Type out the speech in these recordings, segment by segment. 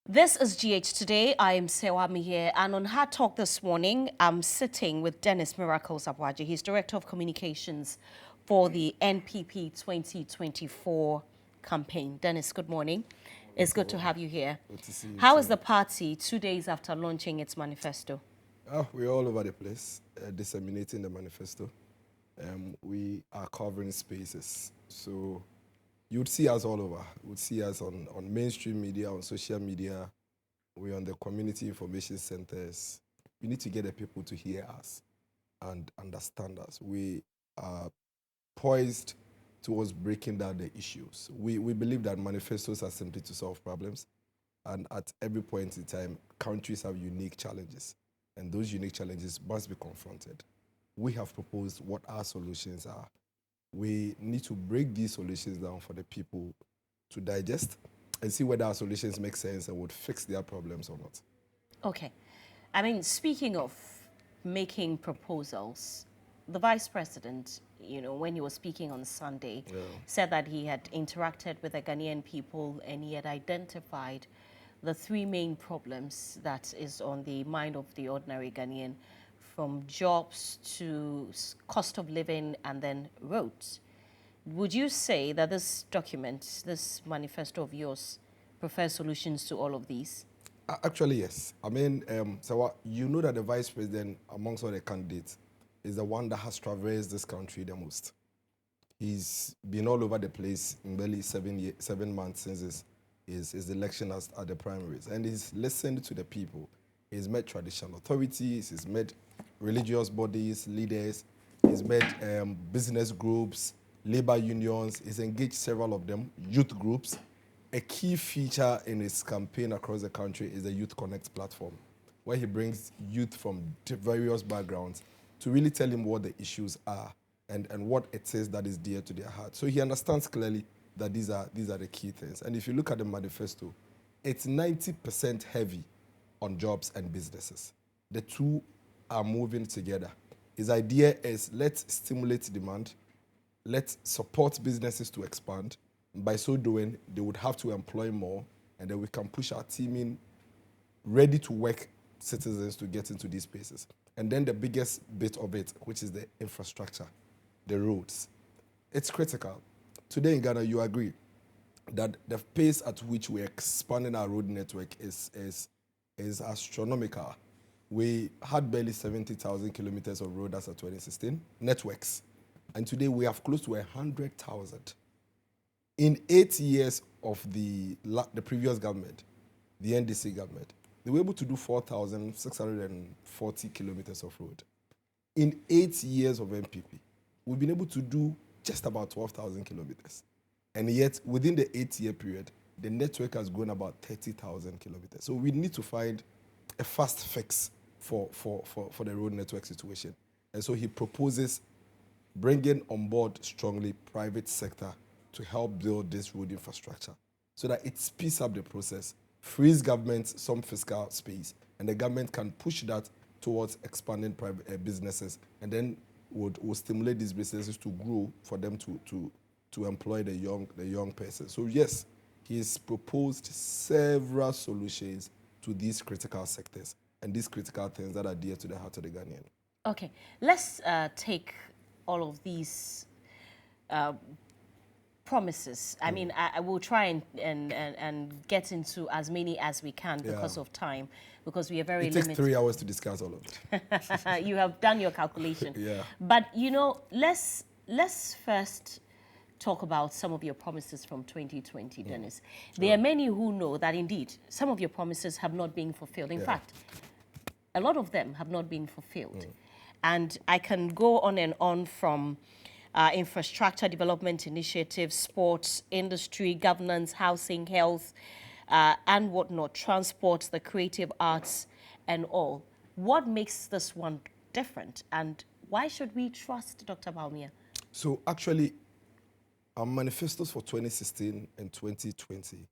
This is GH Today. I am Serwaa Amihere, and on Hard Talk this morning, I'm sitting with Dennis Miracles Aboagye. He's Director of Communications for the NPP 2024 campaign. Dennis, good morning. It's good to have you here. Good to see you How is too. the party 2 days after launching its manifesto? We're all over the place disseminating the manifesto. We are covering spaces. So you'd see us all over. You'd see us on mainstream media, on social media. We're on the community information centers. We need to get the people to hear us and understand us. We are poised towards breaking down the issues. We believe that manifestos are simply to solve problems. And at every point in time, countries have unique challenges. And those unique challenges must be confronted. We have proposed what our solutions are. We need to break these solutions down for the people to digest and see whether our solutions make sense and would fix their problems or not. Okay. I mean, speaking of making proposals, the Vice President, when he was speaking on Sunday, said that he had interacted with the Ghanaian people and he had identified the three main problems that is on the mind of the ordinary Ghanaian, from jobs to cost of living and then roads. Would you say that this document, this manifesto of yours, prefers solutions to all of these? Actually, yes. I mean, so you know that the Vice President, amongst all the candidates, is the one that has traversed this country the most. He's been all over the place in barely 7 months since his election at the primaries. And he's listened to the people. He's met traditional authorities, he's met religious bodies, leaders, he's met business groups, labor unions, he's engaged several of them, youth groups. A key feature in his campaign across the country is the Youth Connect platform, where he brings youth from various backgrounds to really tell him what the issues are and what it is that is dear to their heart. So he understands clearly that these are the key things. And if you look at the manifesto, it's 90% heavy on jobs and businesses. The two are moving together. His idea is let's stimulate demand, let's support businesses to expand. By so doing, they would have to employ more, and then we can push our team in ready to work citizens to get into these spaces. And then the biggest bit of it, which is the infrastructure, the roads. It's critical. Today in Ghana, you agree that the pace at which we're expanding our road network is astronomical. We had barely 70,000 kilometers of road as of 2016 networks, and today we have close to 100,000. In 8 years of the previous government, the NDC government, they were able to do 4,640 kilometers of road. In 8 years of NPP, we've been able to do just about 12,000 kilometers. And yet, within the 8-year period, the network has grown about 30,000 kilometers. So we need to find a fast fix for the road network situation. And so he proposes bringing on board strongly private sector to help build this road infrastructure so that it speeds up the process, frees government some fiscal space, and the government can push that towards expanding private businesses, and then would stimulate these businesses to grow for them to employ the young person. So yes, he's proposed several solutions to these critical sectors and these critical things that are dear to the heart of the Ghanaian. Okay, let's take all of these promises. I mean, I will try and get into as many as we can because of time, because we are very limited. It takes 3 hours to discuss all of it. You have done your calculation. Yeah. But, let's first talk about some of your promises from 2020, Dennis. There are many who know that, indeed, some of your promises have not been fulfilled. In fact, a lot of them have not been fulfilled. And I can go on and on from infrastructure development initiatives, sports, industry, governance, housing, health, and whatnot, transport, the creative arts, and all. What makes this one different, and why should we trust Dr. Bawumia? So actually, our manifestos for 2016 and 2020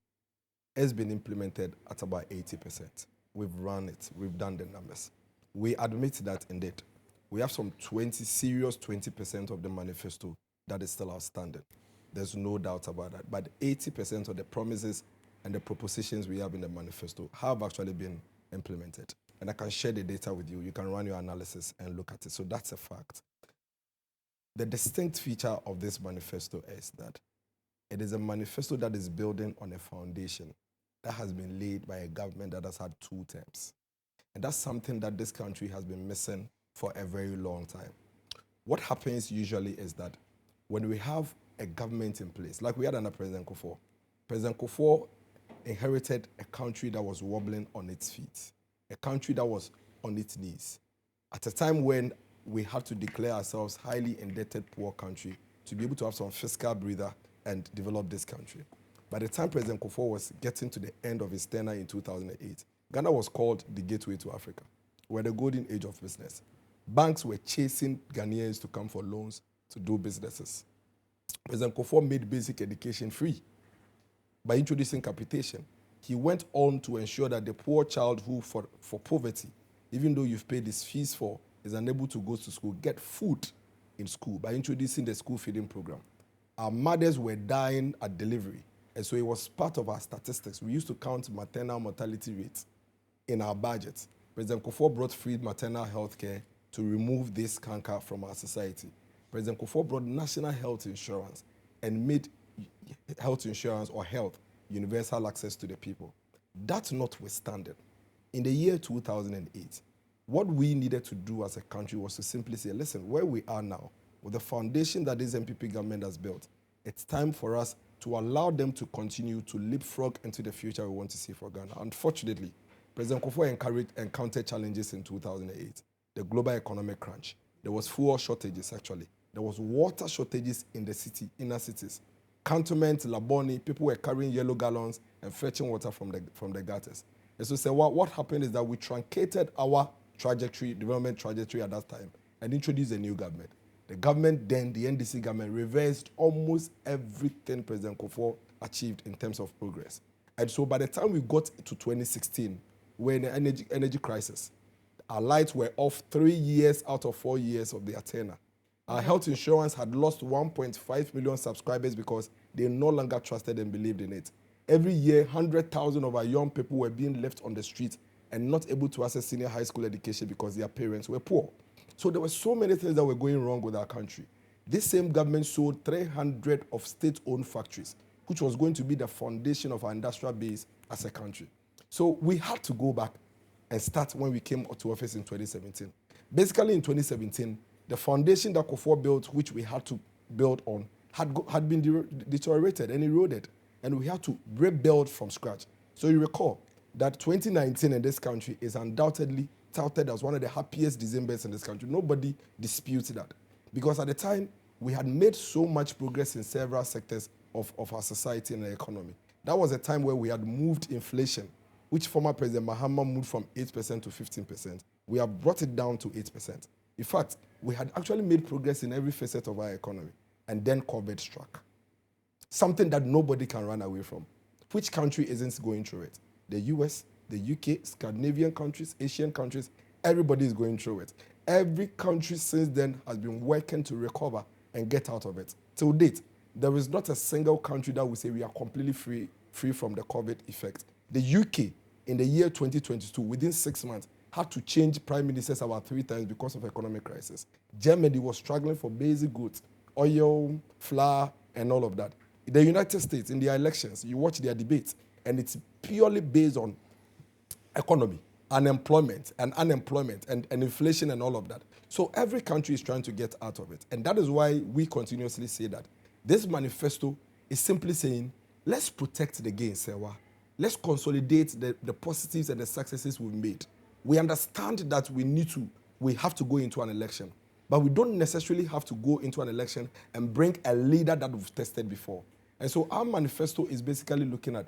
has been implemented at about 80%. We've run it, we've done the numbers. We admit that indeed. We have some 20% of the manifesto that is still outstanding. There's no doubt about that. But 80% of the promises and the propositions we have in the manifesto have actually been implemented. And I can share the data with you. You can run your analysis and look at it. So that's a fact. The distinct feature of this manifesto is that it is a manifesto that is building on a foundation that has been laid by a government that has had 2 terms. And that's something that this country has been missing for a very long time. What happens usually is that when we have a government in place, like we had under President Kufuor inherited a country that was wobbling on its feet, a country that was on its knees, at a time when we had to declare ourselves highly indebted poor country to be able to have some fiscal breather and develop this country. By the time President Kufuor was getting to the end of his tenure in 2008, Ghana was called the gateway to Africa. We're the golden age of business. Banks were chasing Ghanaians to come for loans to do businesses. President Kufuor made basic education free by introducing capitation. He went on to ensure that the poor child who, for poverty, even though you've paid his fees for, is unable to go to school, get food in school by introducing the school feeding program. Our mothers were dying at delivery, and so it was part of our statistics. We used to count maternal mortality rates in our budget. President Kufuor brought free maternal health care to remove this canker from our society. President Kufuor brought national health insurance and made health insurance or health universal access to the people. That notwithstanding, in the year 2008, what we needed to do as a country was to simply say, listen, where we are now, with the foundation that this NPP government has built, it's time for us to allow them to continue to leapfrog into the future we want to see for Ghana. Unfortunately, President Kufuor encountered challenges in 2008. The global economic crunch. There was fuel shortages, actually. There was water shortages in the city, inner cities. Cantonment, Laboni, people were carrying yellow gallons and fetching water from the gutters. And so what happened is that we truncated our development trajectory at that time, and introduced a new government. The government then, the NDC government, reversed almost everything President Kufuor achieved in terms of progress. And so by the time we got to 2016, we're in an energy crisis. Our lights were off 3 years out of 4 years of their tenure. Our health insurance had lost 1.5 million subscribers because they no longer trusted and believed in it. Every year, 100,000 of our young people were being left on the street and not able to access senior high school education because their parents were poor. So there were so many things that were going wrong with our country. This same government sold 300 of state-owned factories, which was going to be the foundation of our industrial base as a country. So we had to go back and start when we came to office in 2017. Basically in 2017, the foundation that Kufuor built, which we had to build on, had been deteriorated and eroded, and we had to rebuild from scratch. So you recall that 2019 in this country is undoubtedly touted as one of the happiest Decembers in this country. Nobody disputes that. Because at the time, we had made so much progress in several sectors of our society and the economy. That was a time where we had moved inflation, which former President Mahama moved from 8% to 15%. We have brought it down to 8%. In fact, we had actually made progress in every facet of our economy. And then COVID struck. Something that nobody can run away from. Which country isn't going through it? The US, the UK, Scandinavian countries, Asian countries, everybody is going through it. Every country since then has been working to recover and get out of it. Till date, there is not a single country that will say we are completely free from the COVID effect. The UK, in the year 2022, within 6 months, had to change prime ministers about 3 times because of economic crisis. Germany was struggling for basic goods, oil, flour, and all of that. The United States, in their elections, you watch their debates, and it's purely based on economy, unemployment, and inflation and all of that. So every country is trying to get out of it. And that is why we continuously say that this manifesto is simply saying, let's protect the gains, Serwaa. Let's consolidate the positives and the successes we've made. We understand that we have to go into an election, but we don't necessarily have to go into an election and bring a leader that we've tested before. And so our manifesto is basically looking at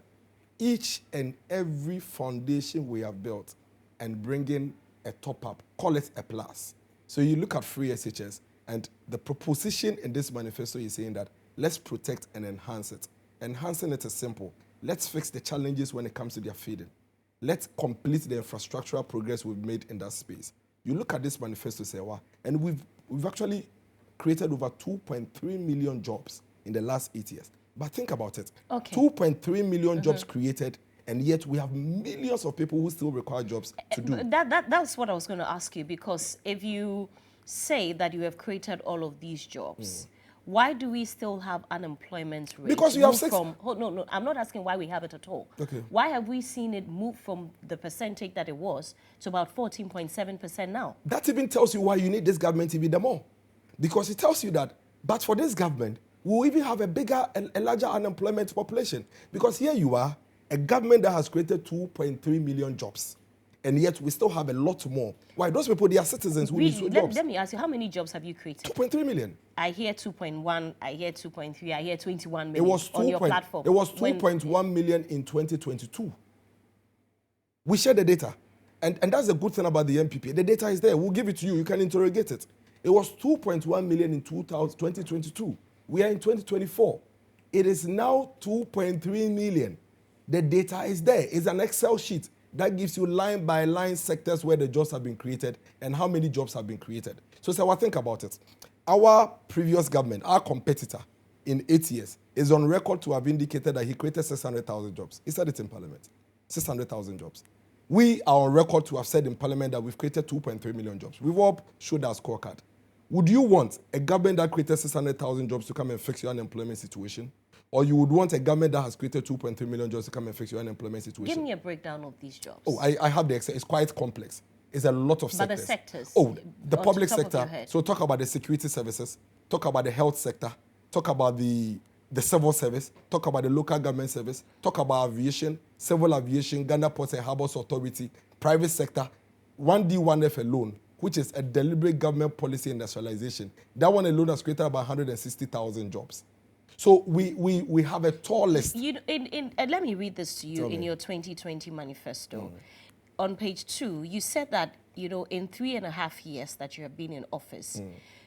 each and every foundation we have built and bringing a top up, call it a plus. So you look at free SHS, and the proposition in this manifesto is saying that let's protect and enhance it. Enhancing it is simple. Let's fix the challenges when it comes to their feeding. Let's complete the infrastructural progress we've made in that space. You look at this manifesto, Serwaa, and we've actually created over 2.3 million jobs in the last 8 years. But think about it. Okay. 2.3 million jobs created, and yet we have millions of people who still require jobs to do. That's what I was going to ask you, because if you say that you have created all of these jobs, why do we still have unemployment rate? Because you have six... No, I'm not asking why we have it at all. Okay. Why have we seen it move from the percentage that it was to about 14.7% now? That even tells you why you need this government even the more. Because it tells you that, but for this government, we'll even have a larger unemployment population. Because here you are, a government that has created 2.3 million jobs. And yet we still have a lot more. Why? Those people, they are citizens who need jobs. Let me ask you, how many jobs have you created? 2.3 million. I hear 2.1, I hear 2.3, I hear 21 It million was on your platform. It was 2.1 million in 2022. We share the data. And that's the good thing about the NPP. The data is there. We'll give it to you. You can interrogate it. It was 2.1 million in 2022. We are in 2024. It is now 2.3 million. The data is there. It's an Excel sheet that gives you line by line sectors where the jobs have been created and how many jobs have been created. So think about it. Our previous government, our competitor in 8 years, is on record to have indicated that he created 600,000 jobs. He said it in Parliament, 600,000 jobs. We are on record to have said in Parliament that we've created 2.3 million jobs. We've all showed our scorecard. Would you want a government that created 600,000 jobs to come and fix your unemployment situation? Or you would want a government that has created 2.3 million jobs to come and fix your unemployment situation? Give me a breakdown of these jobs. Oh, I have the Excel. It's quite complex. It's a lot of sectors. But the sectors? Oh, the public sector. So talk about the security services. Talk about the health sector. Talk about the civil service. Talk about the local government service. Talk about aviation, civil aviation, Ghana Ports and Harbours Authority, private sector, 1D1F alone, which is a deliberate government policy industrialization. That one alone has created about 160,000 jobs. So we have a tall list. Let me read this to you in your 2020 manifesto. On page 2, you said that, in 3.5 years that you have been in office,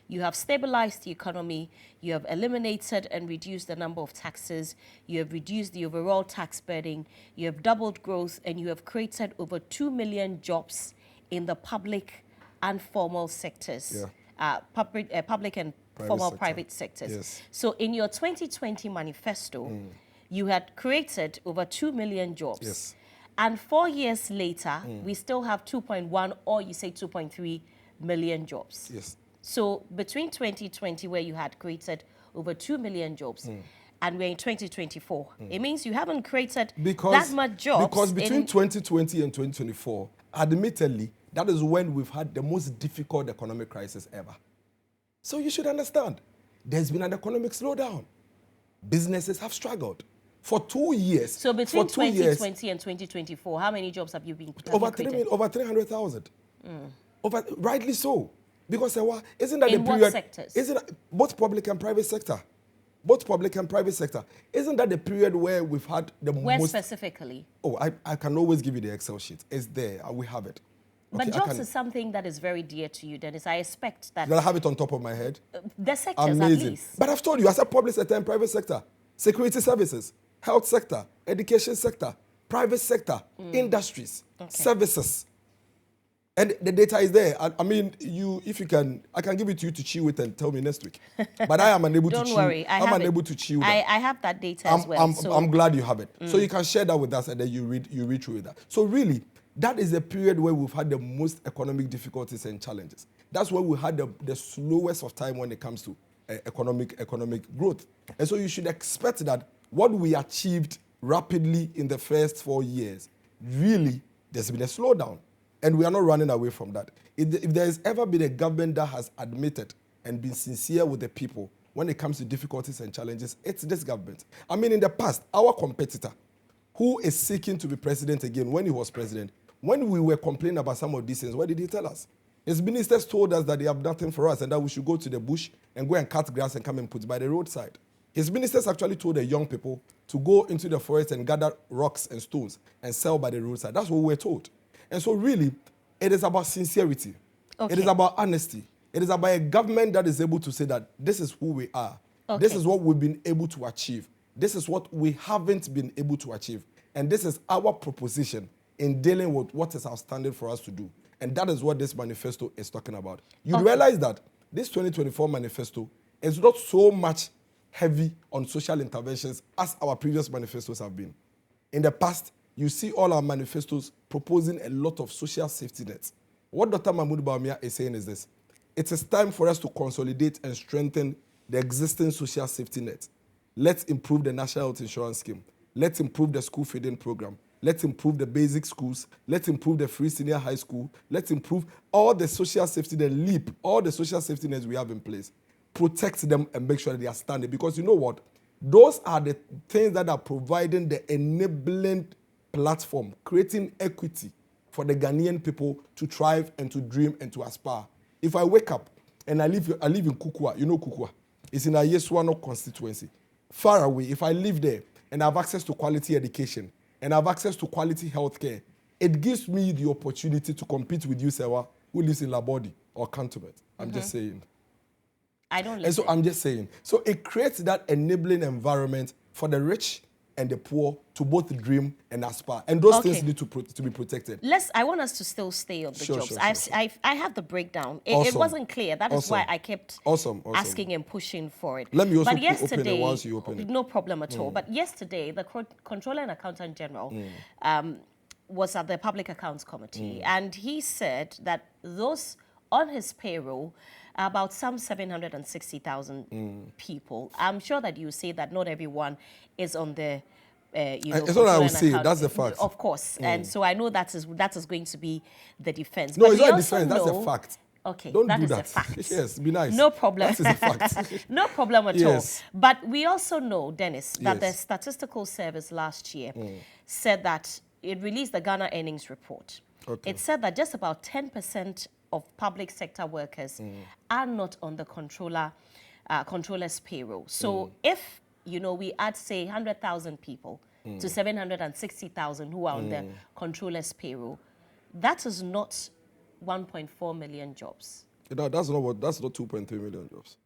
you have stabilized the economy, you have eliminated and reduced the number of taxes, you have reduced the overall tax burden, you have doubled growth, and you have created over 2 million jobs in the public and formal sectors, public and formal private sectors. Yes. So in your 2020 manifesto, you had created over 2 million jobs. Yes. And 4 years later, we still have 2.1 or you say 2.3 million jobs. Yes. So between 2020, where you had created over 2 million jobs, and we're in 2024, it means you haven't created that much jobs. Because between 2020 and 2024, admittedly, that is when we've had the most difficult economic crisis ever. So you should understand, there's been an economic slowdown. Businesses have struggled. For 2 years. So between 2020 and 2024, how many jobs have you been created? Over 300,000. Rightly so. Because isn't that in the period? What sectors? Isn't both public and private sector? Both public and private sector. Isn't that the period where we've had the most... Where specifically? Oh, I can always give you the Excel sheet. It's there. We have it. But jobs is something that is very dear to you, Dennis. I expect that... Did I have it on top of my head? The sectors, amazing. at least. But I've told you, I said public sector and private sector. Security services, health sector, education sector, private sector, industries, services. And the data is there. I mean, if you can, I can give it to you to chew it and tell me next week. But I am unable to chew. Don't worry, I'm unable to chew that. I have that data as well. I'm glad you have it. So you can share that with us and then you read through that. So really, that is the period where we've had the most economic difficulties and challenges. That's where we had the slowest of time when it comes to economic growth. And so you should expect that what we achieved rapidly in the first 4 years, really, there's been a slowdown. And we are not running away from that. If there has ever been a government that has admitted and been sincere with the people when it comes to difficulties and challenges, it's this government. I mean, in the past, our competitor, who is seeking to be president again when he was president, when we were complaining about some of these things, what did he tell us? His ministers told us that they have nothing for us and that we should go to the bush and go and cut grass and come and put it by the roadside. His ministers actually told the young people to go into the forest and gather rocks and stones and sell by the roadside. That's what we were told. And so really, it is about sincerity. Okay. It is about honesty. It is about a government that is able to say that this is who we are. Okay. This is what we've been able to achieve. This is what we haven't been able to achieve. And this is our proposition in dealing with what is outstanding for us to do. And that is what this manifesto is talking about. You realize that this 2024 manifesto is not so much heavy on social interventions as our previous manifestos have been. In the past, you see all our manifestos proposing a lot of social safety nets. What Dr. Mahmoud Bawumia is saying is this: it is time for us to consolidate and strengthen the existing social safety net. Let's improve the National Health Insurance Scheme. Let's improve the school feeding program. Let's improve the basic schools. Let's improve the free senior high school. Let's improve all the social safety, the LEAP, all the social safety nets we have in place. Protect them and make sure that they are standing. Because you know what? Those are the things that are providing the enabling platform, creating equity for the Ghanaian people to thrive and to dream and to aspire. If I wake up and I live in Kukua, you know Kukua, it's in a GHOne constituency, far away. If I live there and I have access to quality education and I have access to quality healthcare, it gives me the opportunity to compete with you, Serwaa, who lives in Labodi or Cantonment. I'm just saying. I don't listen. And so I'm just saying. So it creates that enabling environment for the rich and the poor to both dream and aspire. And those things need to be protected. I want us to still stay on the jobs. I have the breakdown. It wasn't clear. That is why I kept asking and pushing for it. Let me also open it once you open it. No problem at all. But yesterday, the Controller and Accountant General was at the Public Accounts Committee, and he said that those on his payroll, about some 760,000 people. I'm sure that you say that not everyone is on the, it's what I would say. That's the fact. Of course. And so I know that is going to be the defense. No, it's not a defense. That's a fact. Okay, don't that do is that. a fact. Yes, be nice. No problem. That is a fact. No problem at all. But we also know, Dennis, that the Statistical Service last year said that it released the Ghana Earnings Report. Okay. It said that just about 10% of public sector workers are not on the controller's payroll. So if, we add, say, 100,000 people to 760,000 who are on the controller's payroll, that is not 1.4 million jobs. That's not 2.3 million jobs.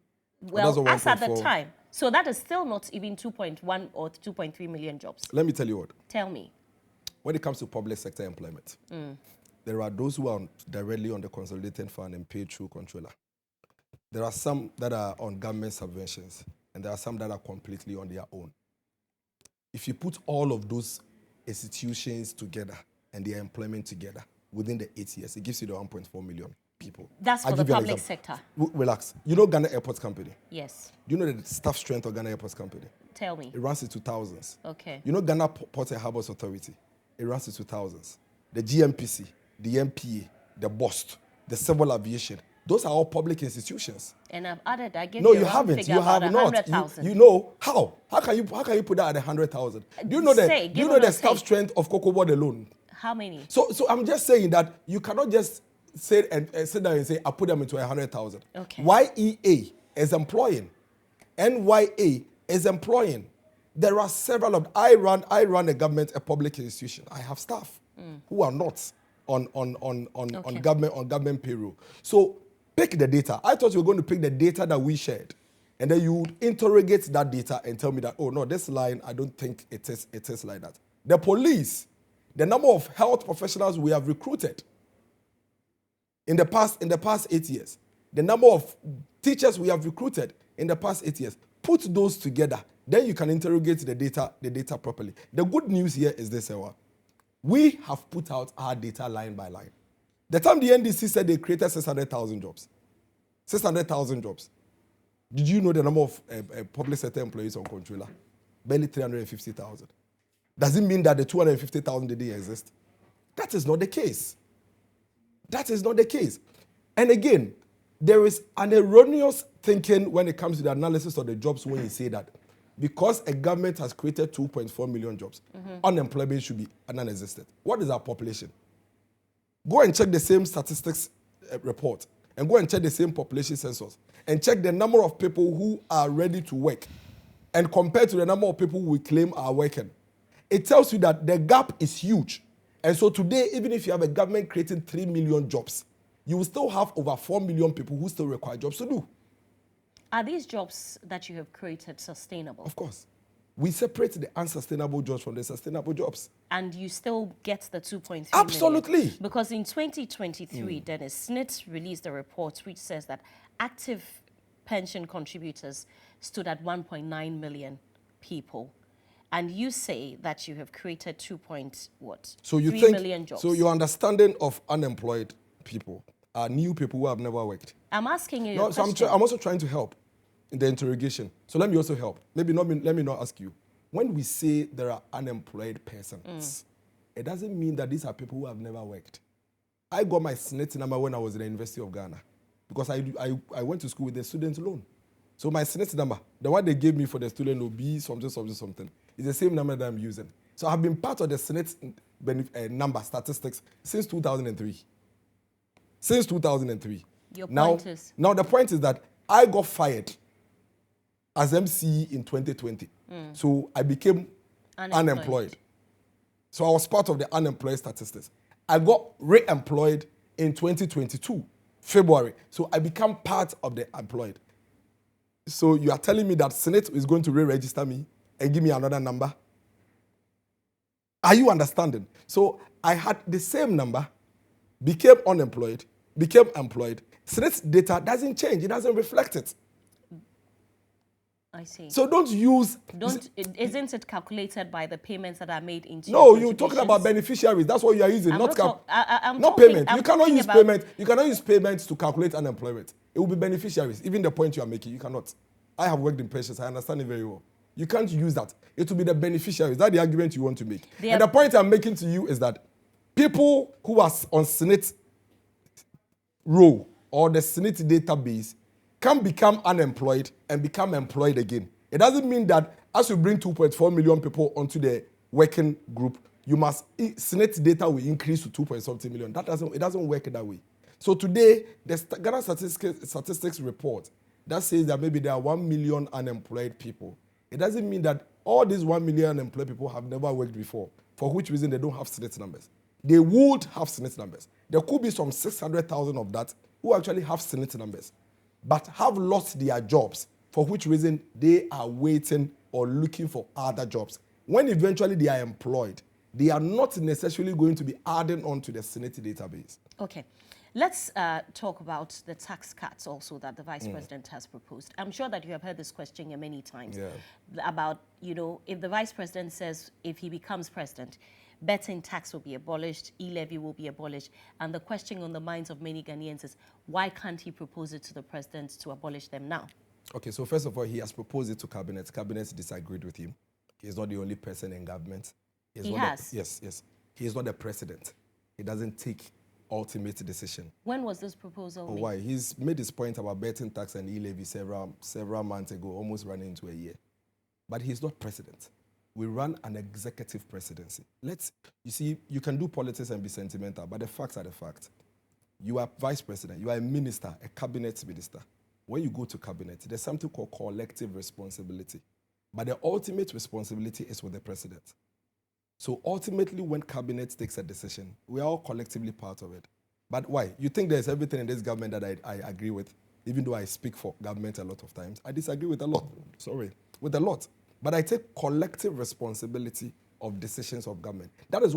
Well, as at the time. So that is still not even 2.1 or 2.3 million jobs. Let me tell you what. Tell me. When it comes to public sector employment, there are those who are directly on the consolidated fund and paid through controller. There are some that are on government subventions, and there are some that are completely on their own. If you put all of those institutions together and their employment together within the 8 years, it gives you the 1.4 million people. That's for the public sector. Relax. You know Ghana Airports Company? Yes. Do you know the staff strength of Ghana Airports Company? Tell me. It runs into thousands. Okay. You know Ghana Port and Harbours Authority? It runs into thousands. The GMPC, the MPA, the BOST, the Civil Aviation, those are all public institutions. And I've added, I gave no, you you haven't. You have not. 100,000. You know how? How can you put that at 100,000? Do you know the staff strength of Cocoa Board alone? How many? So I'm just saying that you cannot just say and sit down and say I put them into 100,000. Okay. YEA is employing. NYA is employing. There are several of. I run a public institution. I have staff who are not on government payroll. So pick the data. I thought you were going to pick the data that we shared, and then you would interrogate that data and tell me that, oh no, this line, I don't think it is like that. The police, the number of health professionals we have recruited in the past 8 years, the number of teachers we have recruited in the past 8 years, put those together, then you can interrogate the data properly. The good news here is this, Serwaa. We have put out our data line by line. The time the NDC said they created 600,000 jobs. 600,000 jobs. Did you know the number of public sector employees on controller? Barely 350,000. Does it mean that the 250,000 didn't exist? That is not the case. That is not the case. And again, there is an erroneous thinking when it comes to the analysis of the jobs when you say that because a government has created 2.4 million jobs, unemployment should be non-existent. What is our population? Go and check the same statistics report and go and check the same population census and check the number of people who are ready to work and compare to the number of people we claim are working. It tells you that the gap is huge. And so today, even if you have a government creating 3 million jobs, you will still have over 4 million people who still require jobs to do. Are these jobs that you have created sustainable? Of course. We separate the unsustainable jobs from the sustainable jobs. And you still get the 2.3 Absolutely. million. Because in 2023, Dennis, SNIT released a report which says that active pension contributors stood at 1.9 million people. And you say that you have created 3 million jobs. So your understanding of unemployed people are new people who have never worked? I'm asking you No, a question. I'm also trying to help in the interrogation. So let me also help. Let me not ask you. When we say there are unemployed persons, it doesn't mean that these are people who have never worked. I got my SNIT number when I was in the University of Ghana because I went to school with a student loan. So my SNIT number, the one they gave me for the student loan, be something, is the same number that I'm using. So I've been part of the SNIT number statistics since 2003. Since 2003. Your point is? Now the point is that I got fired as MC in 2020. So I became unemployed. So I was part of the unemployed statistics. I got re-employed in 2022, February. So I became part of the employed. So you are telling me that Senate is going to re-register me and give me another number? Are you understanding? So I had the same number, became unemployed, became employed. Senate's data doesn't change. It doesn't reflect it. I see. So don't use... Isn't it calculated by the payments that are made into... No, you're talking about beneficiaries. That's what you are using, not payment. You cannot use payment. You cannot use payments to calculate unemployment. It will be beneficiaries. Even the point you are making, you cannot. I have worked in pensions. I understand it very well. You can't use that. It will be the beneficiaries. That's the argument you want to make. And the point I'm making to you is that people who are on Senate row or the Senate database can become unemployed and become employed again. It doesn't mean that as you bring 2.4 million people onto the working group, Senate data will increase to 2.something million. It doesn't work that way. So today, the Ghana statistics report that says that maybe there are 1 million unemployed people. It doesn't mean that all these 1 million unemployed people have never worked before, for which reason they don't have Senate numbers. They would have Senate numbers. There could be some 600,000 of that who actually have Senate numbers, but have lost their jobs, for which reason they are waiting or looking for other jobs. When eventually they are employed, they are not necessarily going to be adding on to the Senate database. Okay. Let's talk about the tax cuts also that the Vice President has proposed. I'm sure that you have heard this question many times about, if the Vice President says if he becomes president, betting tax will be abolished, e-levy will be abolished, and the question on the minds of many Ghanaians is, why can't he propose it to the president to abolish them now? Okay, so first of all, he has proposed it to cabinet. Cabinet disagreed with him. He's not the only person in government. He has? Yes. He is not the president. He doesn't take ultimate decision. When was this proposal made? Why? He's made his point about betting tax and e-levy several months ago, almost running into a year. But he's not president. We run an executive presidency. You see, you can do politics and be sentimental, but the facts are the facts. You are vice president, you are a minister, a cabinet minister. When you go to cabinet, there's something called collective responsibility. But the ultimate responsibility is with the president. So ultimately, when cabinet takes a decision, we are all collectively part of it. But why? You think there's everything in this government that I agree with, even though I speak for government a lot of times. I disagree with a lot. With a lot. But I take collective responsibility of decisions of government. That is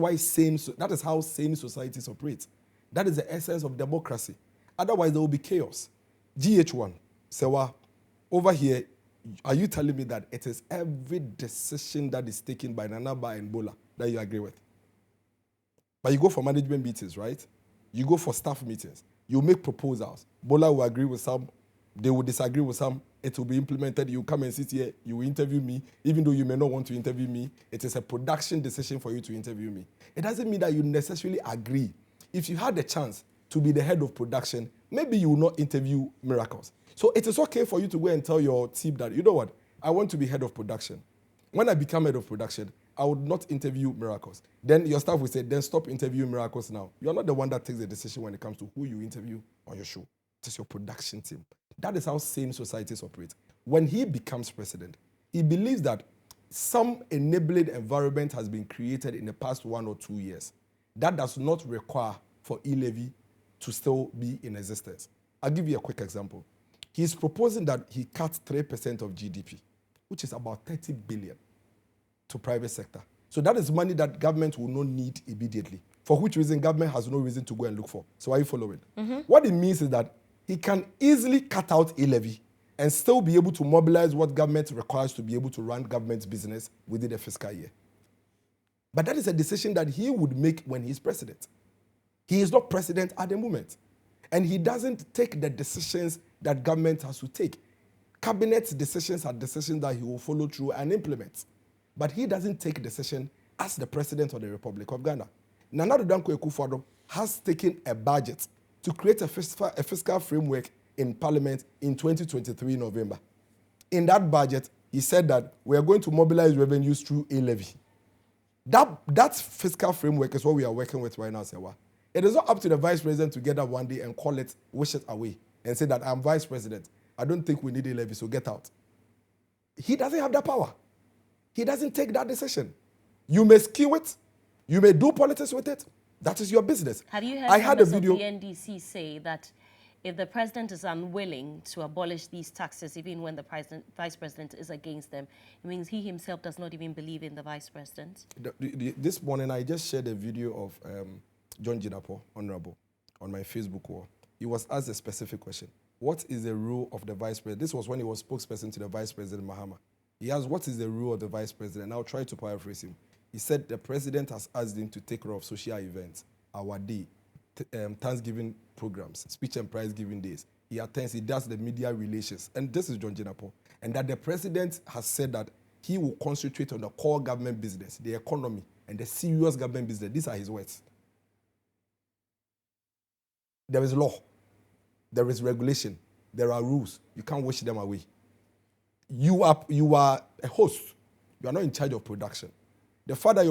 how sane societies operate. That is the essence of democracy. Otherwise, there will be chaos. GHOne, Serwaa, over here, are you telling me that it is every decision that is taken by Nanaba and Bola that you agree with? But you go for management meetings, right? You go for staff meetings. You make proposals. Bola will agree with some. They will disagree with some. It will be implemented. You come and sit here. You will interview me. Even though you may not want to interview me, it is a production decision for you to interview me. It doesn't mean that you necessarily agree. If you had the chance to be the head of production, maybe you will not interview Miracles. So it is okay for you to go and tell your team that, you know what, I want to be head of production. When I become head of production, I would not interview Miracles. Then your staff will say, then stop interviewing Miracles now. You're not the one that takes the decision when it comes to who you interview on your show. It is your production team. That is how sane societies operate. When he becomes president, he believes that some enabling environment has been created in the past 1 or 2 years that does not require for e-levy to still be in existence. I'll give you a quick example. He's proposing that he cut 3% of GDP, which is about 30 billion, to private sector. So that is money that government will not need immediately, for which reason government has no reason to go and look for. So are you following? What it means is that he can easily cut out e-levy and still be able to mobilize what government requires to be able to run government business within the fiscal year. But that is a decision that he would make when he's president. He is not president at the moment. And he doesn't take the decisions that government has to take. Cabinet decisions are decisions that he will follow through and implement. But he doesn't take decision as the president of the Republic of Ghana. Nana Addo Dankwa Akufo-Addo has taken a budget to create a fiscal framework in Parliament in 2023 November. In that budget, he said that we are going to mobilize revenues through a levy. That fiscal framework is what we are working with right now, Serwaa. It is not up to the vice president to get up one day and call it, wish it away, and say that I'm vice president. I don't think we need a levy, so get out. He doesn't have that power. He doesn't take that decision. You may skew it. You may do politics with it. That is your business. Have you heard members of the NDC say that if the president is unwilling to abolish these taxes, even when the vice president is against them, it means he himself does not even believe in the vice president? This morning, I just shared a video of GHOne Jinapor, Honorable, on my Facebook wall. He was asked a specific question. What is the role of the vice president? This was when he was spokesperson to the vice president, Mahama. He asked, what is the role of the vice president? I'll try to paraphrase him. He said the president has asked him to take care of social events, our day, Thanksgiving programs, speech and prize giving days. He attends, he does the media relations. And this is GHOne Jinapor. And that the president has said that he will concentrate on the core government business, the economy, and the serious government business. These are his words. There is law. There is regulation. There are rules. You can't wish them away. You are a host. You are not in charge of production. The fact that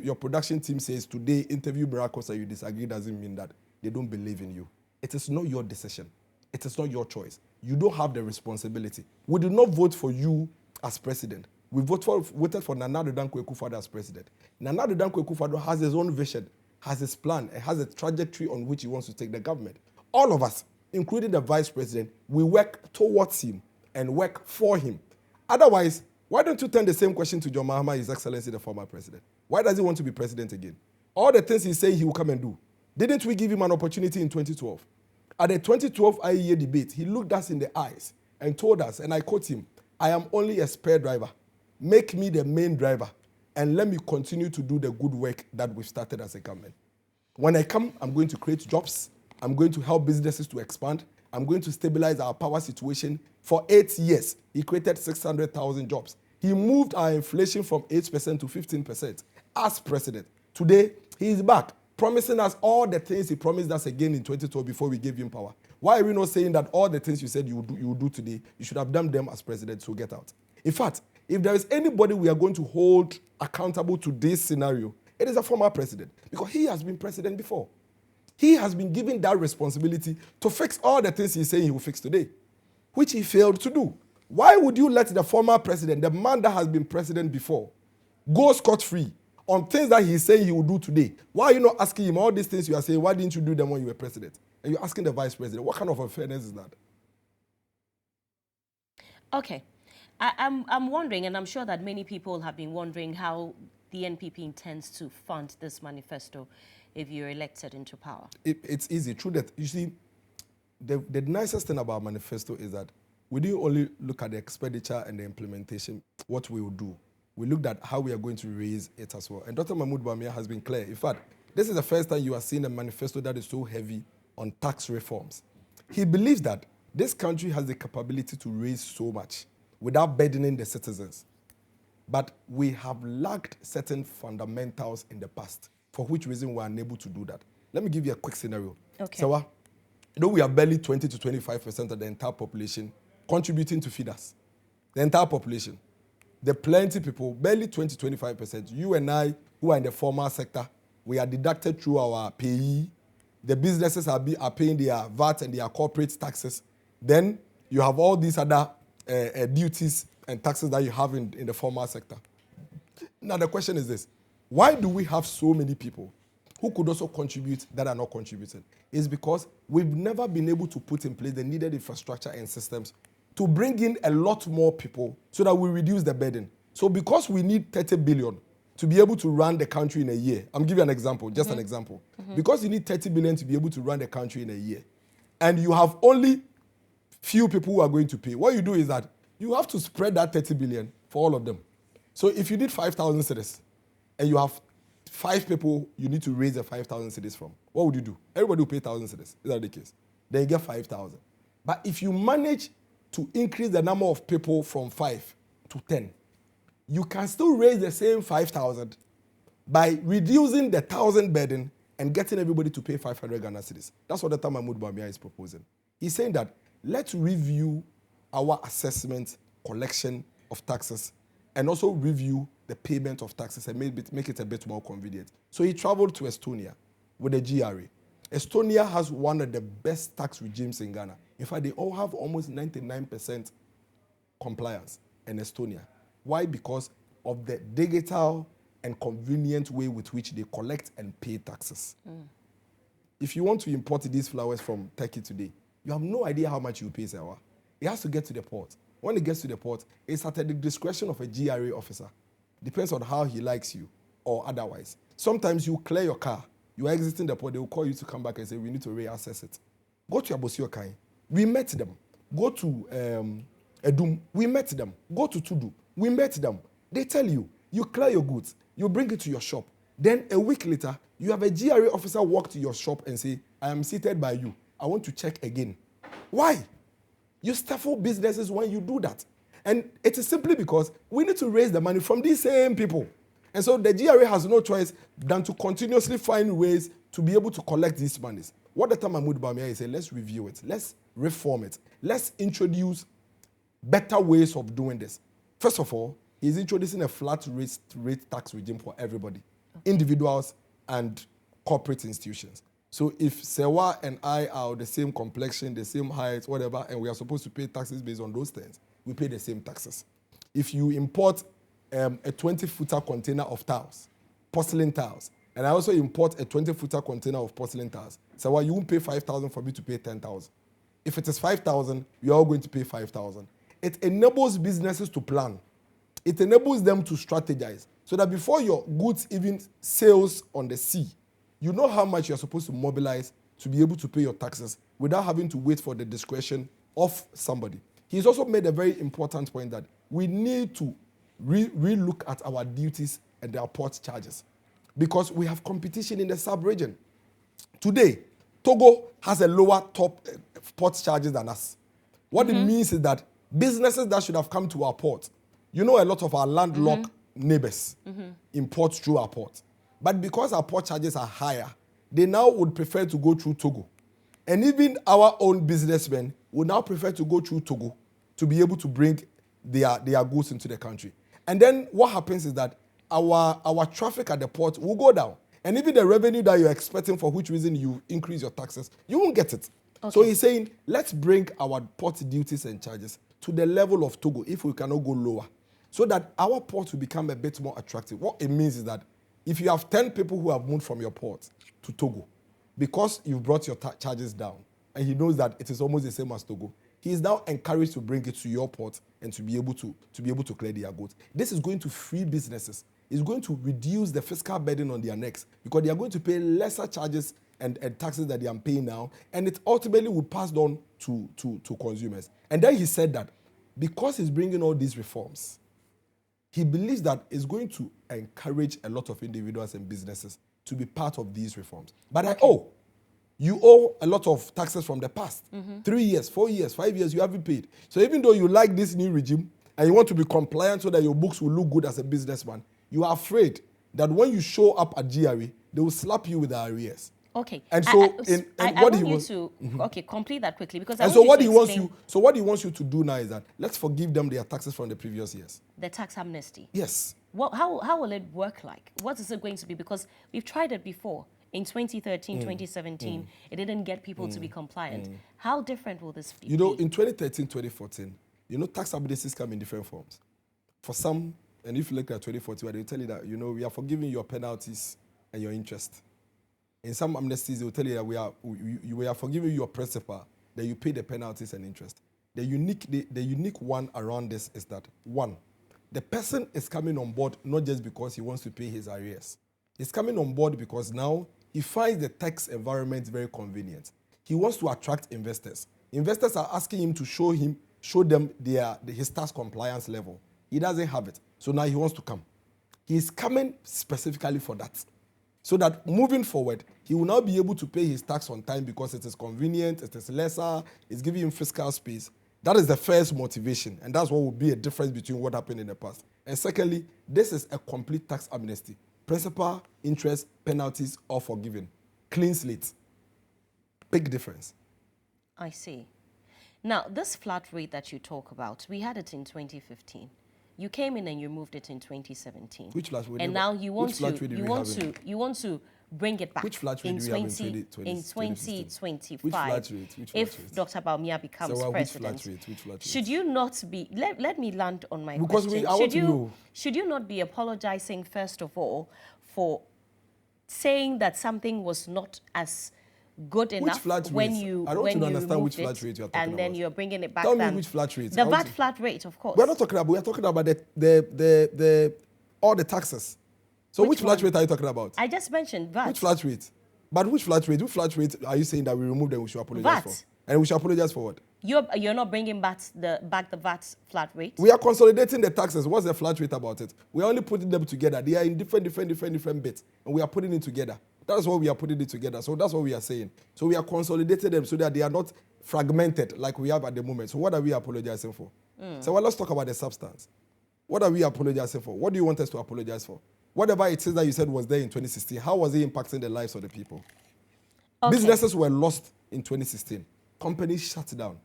your production team says today interview Miracles and you disagree doesn't mean that they don't believe in you. It is not your decision. It is not your choice. You don't have the responsibility. We did not vote for you as president. We voted for Nana Addo Dankwa Akufo-Addo as president. Nana Addo Dankwa Akufo-Addo has his own vision, has his plan, and has a trajectory on which he wants to take the government. All of us, including the vice president, we work towards him and work for him. Otherwise, why don't you turn the same question to John Mahama, His Excellency, the former president? Why does he want to be president again? All the things he's saying he will come and do. Didn't we give him an opportunity in 2012? At the 2012 IEA debate, he looked us in the eyes and told us, and I quote him, I am only a spare driver. Make me the main driver and let me continue to do the good work that we've started as a government. When I come, I'm going to create jobs. I'm going to help businesses to expand. I'm going to stabilize our power situation. For 8 years, he created 600,000 jobs. He moved our inflation from 8% to 15% as president. Today, he is back, promising us all the things he promised us again in 2012 before we gave him power. Why are we not saying that all the things you said you would do today, you should have done them as president, so get out? In fact, if there is anybody we are going to hold accountable to this scenario, it is a former president, because he has been president before. He has been given that responsibility to fix all the things he's saying he will fix today, which he failed to do. Why would you let the former president, the man that has been president before, go scot-free on things that he's saying he will do today? Why are you not asking him all these things you are saying? Why didn't you do them when you were president? And you're asking the vice president. What kind of unfairness is that? Okay. I'm wondering, and I'm sure that many people have been wondering how the NPP intends to fund this manifesto if you're elected into power. It's easy. True that, you see, the nicest thing about manifesto is that we didn't only look at the expenditure and the implementation, what we will do. We looked at how we are going to raise it as well. And Dr. Mahmoud Bawumia has been clear. In fact, this is the first time you are seeing a manifesto that is so heavy on tax reforms. He believes that this country has the capability to raise so much without burdening the citizens. But we have lacked certain fundamentals in the past, for which reason we are unable to do that. Let me give you a quick scenario. Okay. So, we are barely 20 to 25% of the entire population contributing to feed us. The entire population. There are plenty of people, barely 20 to 25%. You and I, who are in the formal sector, we are deducted through our payee. The businesses are paying their VAT and their corporate taxes. Then you have all these other duties and taxes that you have in the formal sector. Now the question is this: why do we have so many people who could also contribute that are not contributing? It's because we've never been able to put in place the needed infrastructure and systems to bring in a lot more people so that we reduce the burden. So because we need 30 billion to be able to run the country in a year, I'm giving you an example, just an example. Because you need 30 billion to be able to run the country in a year, and you have only few people who are going to pay. What you do is that you have to spread that 30 billion for all of them. So if you did 5,000 cedis and you have 5 people you need to raise the 5,000 cedis from, what would you do? Everybody will pay 1,000 cedis. Is that the case? Then you get 5,000. But if you manage to increase the number of people from 5 to 10, you can still raise the same 5,000 by reducing the 1,000 burden and getting everybody to pay 500 Ghana cedis. That's what Dr. Mahmoud Bawumia is proposing. He's saying that let's review our assessment, collection of taxes, and also review the payment of taxes and make it a bit more convenient. So he traveled to Estonia with the GRA. Estonia has one of the best tax regimes in Ghana. In fact, they all have almost 99% compliance in Estonia. Why? Because of the digital and convenient way with which they collect and pay taxes. If you want to import these flowers from Turkey today, you have no idea how much you pay, Serwaa. It has to get to the port. When it gets to the port, it's at the discretion of a GRA officer. Depends on how he likes you or otherwise. Sometimes you clear your car, you are exiting the port, they will call you to come back and say, we need to reassess it. Go to Abosio Kai. We met them. Go to Edum. We met them. Go to Tudu. We met them. They tell you, you clear your goods, you bring it to your shop. Then a week later, you have a GRA officer walk to your shop and say, I am seated by you. I want to check again. Why? You stifle businesses when you do that. And it is simply because we need to raise the money from these same people. And so the GRA has no choice than to continuously find ways to be able to collect these monies. What Dr. Mahmoud Bawumia is saying, let's review it. Let's reform it. Let's introduce better ways of doing this. First of all, he's introducing a flat rate tax regime for everybody, individuals and corporate institutions. So if Serwaa and I are the same complexion, the same height, whatever, and we are supposed to pay taxes based on those things, we pay the same taxes. If you import a 20-footer container of tiles, porcelain tiles, and I also import a 20-footer container of porcelain tiles, Serwaa, you won't pay 5,000 for me to pay 10,000. If it is 5,000, you're all going to pay 5,000. It enables businesses to plan. It enables them to strategize so that before your goods even sails on the sea, you know how much you're supposed to mobilize to be able to pay your taxes without having to wait for the discretion of somebody. He's also made a very important point that we need to re-look at our duties and our port charges because we have competition in the sub-region. Today, Togo has a lower top port charges than us. What it means is that businesses that should have come to our port, you know, a lot of our landlocked neighbors import through our port. But because our port charges are higher, they now would prefer to go through Togo. And even our own businessmen would now prefer to go through Togo to be able to bring their goods into the country. And then what happens is that our traffic at the port will go down. And even the revenue that you're expecting, for which reason you increase your taxes, you won't get it. Okay. So he's saying, let's bring our port duties and charges to the level of Togo if we cannot go lower, so that our port will become a bit more attractive. What it means is that if you have 10 people who have moved from your port to Togo, because you've brought your charges down, and he knows that it is almost the same as Togo, he is now encouraged to bring it to your port and to be able to clear their goods. This is going to free businesses. It's going to reduce the fiscal burden on their necks because they are going to pay lesser charges and taxes that they are paying now, and it ultimately will pass on to consumers. And then he said that because he's bringing all these reforms, he believes that it's going to encourage a lot of individuals and businesses to be part of these reforms. But you owe a lot of taxes from the past. 3 years, 4 years, 5 years, you haven't paid. So even though you like this new regime and you want to be compliant so that your books will look good as a businessman, you are afraid that when you show up at GRA, they will slap you with the arrears. Okay. And so, complete that quickly because. And so what he wants you to do now is that let's forgive them their taxes from the previous years. The tax amnesty. Yes. How will it work like? What is it going to be? Because we've tried it before in 2013, 2017. It didn't get people to be compliant. How different will this be? You know, in 2013, 2014, you know, tax amnesties come in different forms. For some, and if you look at 2014, they will tell you that, you know, we are forgiving your penalties and your interest. In some amnesties, they will tell you that we are forgiving your principal, that you pay the penalties and interest. The unique one around this is that, one, the person is coming on board not just because he wants to pay his arrears. He's coming on board because now he finds the tax environment very convenient. He wants to attract investors. Investors are asking him to show them his tax compliance level. He doesn't have it. So now he wants to come. He's coming specifically for that. So that moving forward, he will now be able to pay his tax on time because it is convenient, it is lesser, it's giving him fiscal space. That is the first motivation, and that's what will be a difference between what happened in the past. And secondly, this is a complete tax amnesty. Principal, interest, penalties, all forgiven. Clean slate. Big difference. I see. Now, this flat rate that you talk about, we had it in 2015. You came in and you moved it in 2017. Which flat rate? And now you want to bring it back. Which flat rate in do we have in 2025. Which flat rate? If Dr. Bawumia becomes president. Which flat rate? Should you not be, let me land on my because question. Should you not be apologizing, first of all, for saying that something was not as good enough when you I don't want to understand which removed flat rate you are it, talking and then about. you're bringing it back. Tell me which flat rate. The VAT flat rate, of course. We're talking about the all the taxes. So which flat rate are you talking about? I just mentioned VAT. Which flat rate? But which flat rate? Which flat rate are you saying that we removed and we should apologize VAT. for? And we should apologize for what? You're not bringing back the VAT flat rate? We are consolidating the taxes. What's the flat rate about it? We are only putting them together. They are in different bits. And we are putting it together. That's why we are putting it together. So that's what we are saying. So we are consolidating them so that they are not fragmented like we have at the moment. So what are we apologizing for? So let's talk about the substance. What are we apologizing for? What do you want us to apologize for? Whatever it is that you said was there in 2016, how was it impacting the lives of the people? Okay. Businesses were lost in 2016. Companies shut down.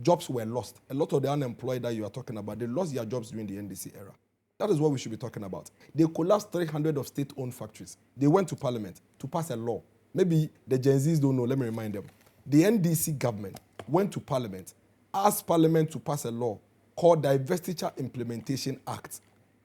Jobs were lost. A lot of the unemployed that you are talking about, they lost their jobs during the NDC era. That is what we should be talking about. They collapsed 300 of state-owned factories. They went to parliament to pass a law. Maybe the Gen Zs don't know, let me remind them. The NDC government went to parliament, asked parliament to pass a law called Divestiture Implementation Act.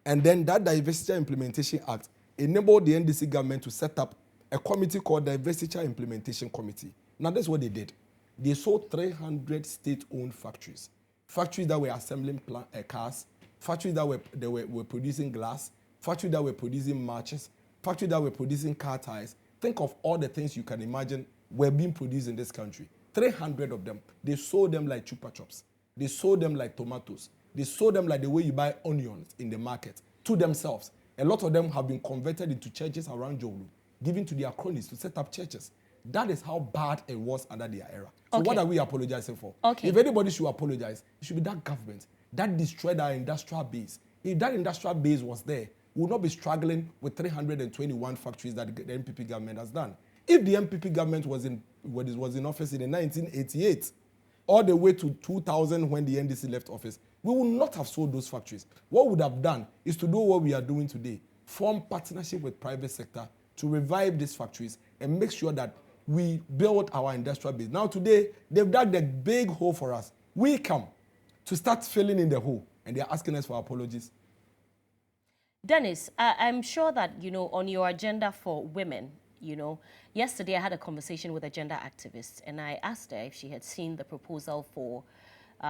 And then that Divestiture Implementation Act enabled the NDC government to set up a committee called Divestiture Implementation Committee. Now, that's what they did. They sold 300 state-owned factories. Factories that were assembling cars, factories that were producing glass, factories that were producing matches, factories that were producing car tires. Think of all the things you can imagine were being produced in this country. 300 of them. They sold them like chupa chops. They sold them like tomatoes. They sold them like the way you buy onions in the market to themselves. A lot of them have been converted into churches around GHOne, given to their cronies to set up churches. That is how bad it was under their era. So what are we apologizing for? Okay. If anybody should apologize, it should be that government that destroyed our industrial base. If that industrial base was there, we would not be struggling with 321 factories that the NPP government has done. If the NPP government was in office in 1988, all the way to 2000 when the NDC left office, we would not have sold those factories. What we would have done is to do what we are doing today, form partnership with private sector to revive these factories and make sure that we build our industrial base. Now today, they've dug the big hole for us. We come to start filling in the hole, and they're asking us for apologies. Dennis, I'm sure that, on your agenda for women, yesterday I had a conversation with a gender activist, and I asked her if she had seen the proposal for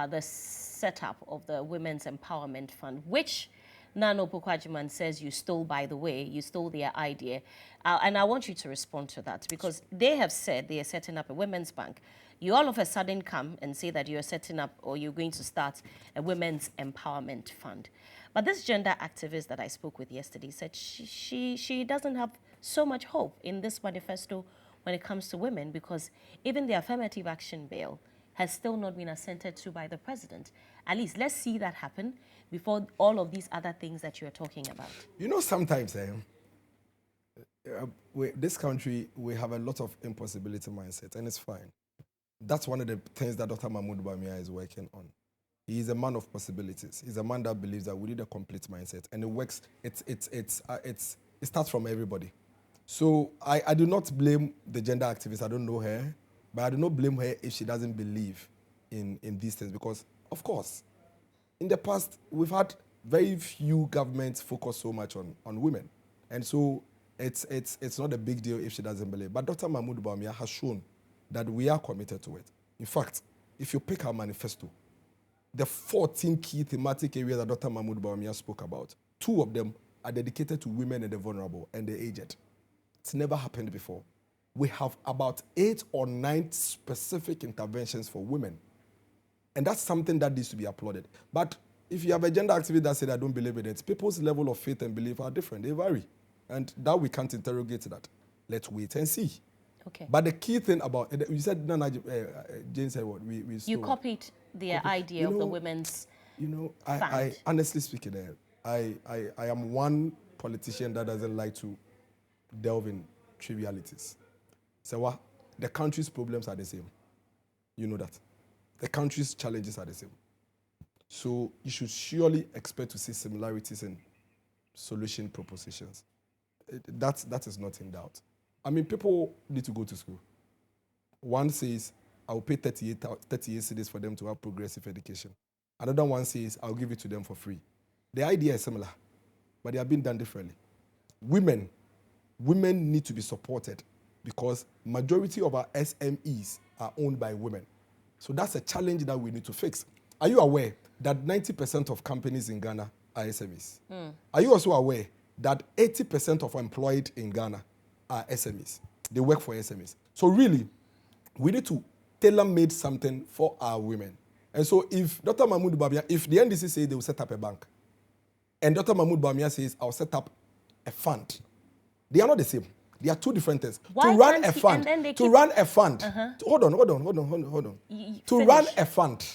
the setup of the Women's Empowerment Fund, which Nano Pokwajiman says you stole, by the way. You stole their idea. And I want you to respond to that, because they have said they are setting up a women's bank. You all of a sudden come and say that you're setting up, or you're going to start a Women's Empowerment Fund. But this gender activist that I spoke with yesterday said she doesn't have so much hope in this manifesto when it comes to women, because even the affirmative action bill has still not been assented to by the president. At least let's see that happen before all of these other things that you're talking about. Sometimes this country, we have a lot of impossibility mindset, and it's fine. That's one of the things that Dr. Bawumia is working on. He is a man of possibilities. He's a man that believes that we need a complete mindset, and it works. It starts from everybody. So I do not blame the gender activist. I don't know her, but I do not blame her if she doesn't believe in these things, because, of course, in the past, we've had very few governments focus so much on women. And so it's not a big deal if she doesn't believe. But Dr. Bawumia has shown that we are committed to it. In fact, if you pick our manifesto, the 14 key thematic areas that Dr. Bawumia spoke about, 2 of them are dedicated to women and the vulnerable and the aged. It's never happened before. We have about 8 or 9 specific interventions for women. And that's something that needs to be applauded. But if you have a gender activist that said, I don't believe in it, people's level of faith and belief are different. They vary. And that we can't interrogate that. Let's wait and see. Okay. But the key thing about, you said, Jane said what? You copied the idea of the women's I honestly speaking, I am one politician that doesn't like to delve in trivialities. So the country's problems are the same. You know that. The country's challenges are the same. So you should surely expect to see similarities in solution propositions. That is not in doubt. I mean, people need to go to school. One says, I'll pay 38 cedis for them to have progressive education. Another one says, I'll give it to them for free. The idea is similar, but they are being done differently. Women need to be supported because majority of our SMEs are owned by women. So that's a challenge that we need to fix. Are you aware that 90% of companies in Ghana are SMEs? Are you also aware that 80% of employed in Ghana are SMEs? They work for SMEs. So really, we need to tailor-made something for our women. And so if Dr. Mahmoud Bawumia, if the NDC says they will set up a bank, and Dr. Mahmoud Bawumia says, I'll set up a fund, they are not the same. They are two different things. Why to run can't a he- fund, and then they to keep- run a fund, hold on. To run a fund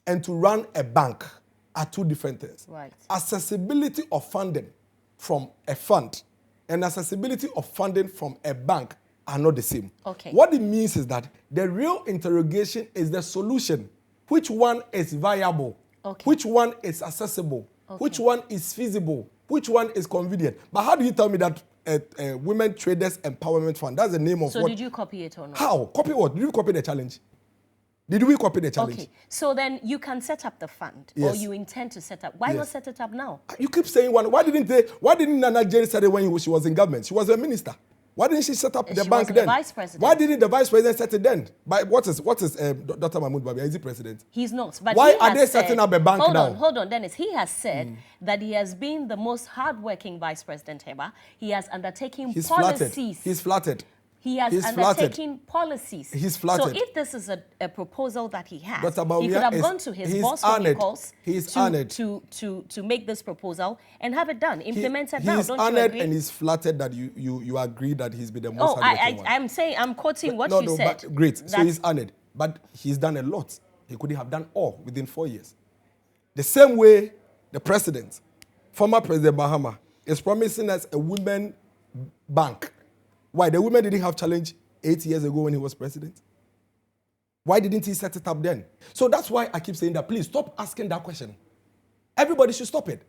and to run a bank are two different things. Right. Accessibility of funding from a fund and accessibility of funding from a bank are not the same. Okay. What it means is that the real interrogation is the solution. Which one is viable? Okay. Which one is accessible? Okay. Which one is feasible? Which one is convenient? But how do you tell me that Women Traders Empowerment Fund, that's the name of So what? did you copy it or not? How? Copy what? Did you copy the challenge? Did we copy the challenge? Okay, so then you can set up the fund, or Yes. you intend to set up. Why not Yes. set it up now? You keep saying one. Why didn't Nana Jane say it when she was in government? She was a minister. Why didn't she set up the She bank was the then? vice president. Why didn't the vice president set it then? What is Dr. Mahmoud Bawumia? Is he president? He's not. But Why he are has they setting said- up a bank now? Hold on, Dennis. He has said that he has been the most hardworking vice president ever. He has undertaken He's policies. flattered. He's flattered. He has He's undertaken policies. He's flattered. So if this is a proposal that he has, Dr. Bawumia he could have is- gone to his he's boss honored. Miracles He's honored. to make this proposal and have it done, implemented now. He's Don't you honored agree? and he's flattered that you agree that he's been the most Oh, hardworking one. I'm saying, I'm quoting what no, you no, said. But great. So that- he's honored. But he's done a lot. He couldn't have done all within 4 years. The same way the president, former President Mahama, is promising us a women bank. Why? The women didn't have challenge 8 years ago when he was president. Why didn't he set it up then? So that's why I keep saying that, please stop asking that question. Everybody should stop it.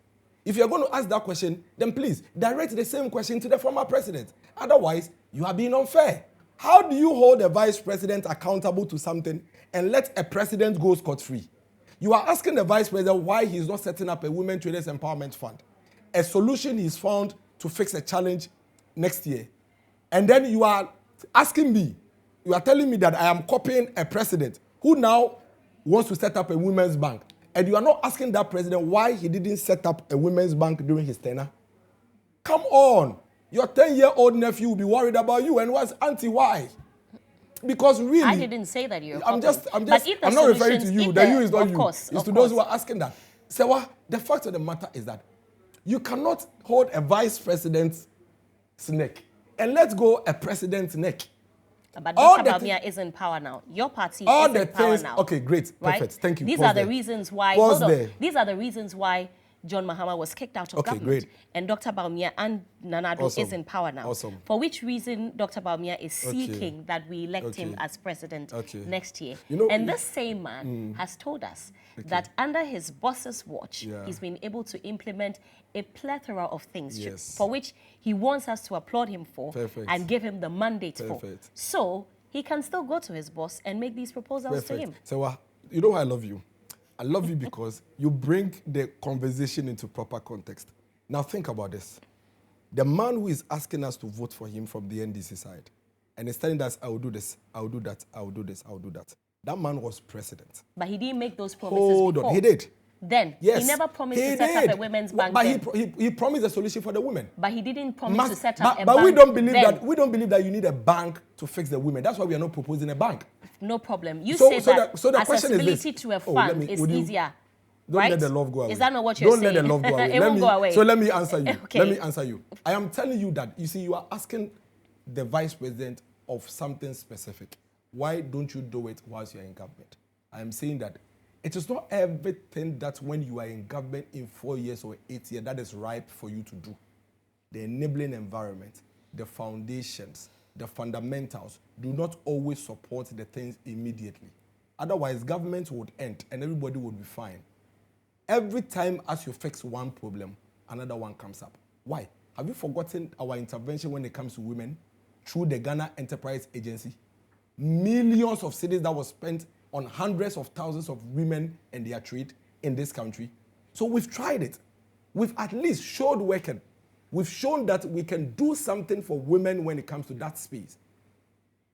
If you're going to ask that question, then please direct the same question to the former president. Otherwise, you are being unfair. How do you hold a vice president accountable to something and let a president go scot-free? You are asking the vice president why he's not setting up a Women Traders Empowerment Fund, a solution he's found to fix a challenge next year. And then you are asking me, you are telling me that I am copying a president who now wants to set up a women's bank. And you are not asking that president why he didn't set up a women's bank during his tenure. Come on. Your 10-year-old nephew will be worried about you. And what's auntie, why? Because really, I didn't say that you're I'm copying. But if the I'm not referring to solutions- you. if The the- you is not of you. course, It's of to those who course. are asking that. Serwaa, the fact of the matter is that you cannot hold a vice president's neck and let go a president's neck. But All Dr. the Bawumia is in power now. Your party All is the in power things. now. Okay, great, Right? perfect. Thank you. These Pause are the there. reasons why. Pause hold on. there. These are the reasons why John Mahama was kicked out of Okay, government. great. And Dr. Bawumia and Nanado Awesome. is in power now. Awesome. For which reason Dr. Bawumia is Okay. seeking that we elect him Okay. as president Okay. next year. You know, and this same man has told us that under his boss's watch, Yeah. he's been able to implement a plethora of things Yes. for which he wants us to applaud him for Perfect. and give him the mandate for. Perfect. So he can still go to his boss and make these proposals to him. Perfect. So, you know why I love you? I love you because you bring the conversation into proper context. Now think about this. The man who is asking us to vote for him from the NDC side and is telling us, I will do this, I will do that, I will do this, I will do that. That man was president. But he didn't make those promises Hold before. on. He did. Then Yes, he never promised he to set did. up a women's bank. But then. he promised a solution for the women. But he didn't promise to set up a but bank. we don't believe then. that. We don't believe that you need a bank to fix the women. That's why we are not proposing a bank. No problem. You say that the question is accessibility this. to a fund is easier. Don't right? let the love go away. Is that not what you're saying? saying? Don't let the love go away. It won't go away. So let me answer you. Okay. Let me answer you. I am telling you that, you see, you are asking the vice president of something specific. Why don't you do it whilst you are in government? I am saying that it is not everything that when you are in government in 4 years or 8 years that is ripe for you to do. The enabling environment, the foundations, the fundamentals do not always support the things immediately. Otherwise, government would end and everybody would be fine. Every time as you fix one problem, another one comes up. Why? Have you forgotten our intervention when it comes to women through the Ghana Enterprise Agency? Millions of cedis that was spent on hundreds of thousands of women and their trade in this country. So we've tried it. We've at least showed working. We've shown that we can do something for women when it comes to that space.